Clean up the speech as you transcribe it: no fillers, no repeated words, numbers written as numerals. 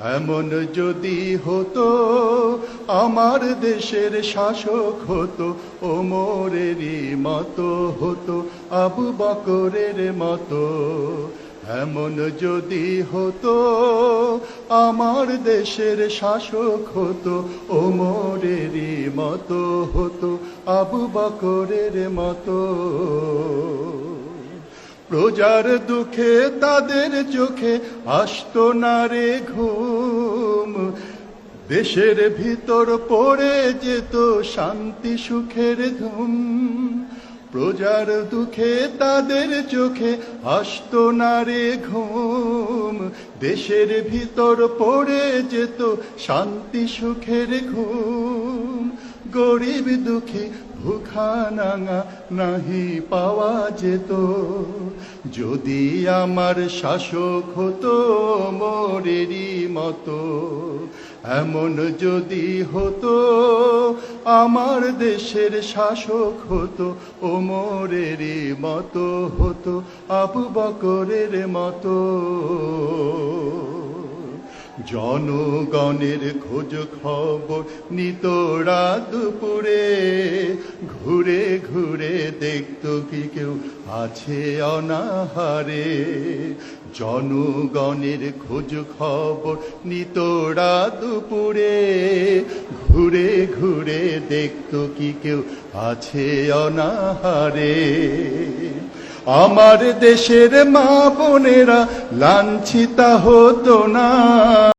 এমন যদি হতো আমার দেশের শাসক হতো, ওমরেরই মতো হতো, আবু বকরের মতো। এমন যদি হতো আমার দেশের শাসক হতো, ওমরেরই মতো হতো, আবু বকরের মতো। প্রজার দুঃখে তাদের চোখে আসতো না রে ঘুম, দেশের ভিতর পড়ে যেত শান্তি সুখের ধুম। প্রজার দুঃখে তাদের চোখে আসতো না রে ঘুম, দেশের ভিতর পড়ে যেত শান্তি সুখের ঘুম। গরিব দুঃখী ভুখা নাঙা নাহি পাওয়া যেত, যদি আমার শাসক হতো ওমরেরই মতো। এমন যদি হতো আমার দেশের শাসক হতো, ওমরেরই মতো হতো, আবু বকরের মতো। জনগণের খোঁজ খবর নিত রাত দুপুরে, ঘুরে ঘুরে দেখতো কি কেউ আছে অনাহারে। জনগণের খোঁজ খবর নিত রাত দুপুরে, ঘুরে ঘুরে দেখতো কি কেউ আছে অনাহারে। আমার দেশের মা বোনেরা লাঞ্ছিতা হতো না।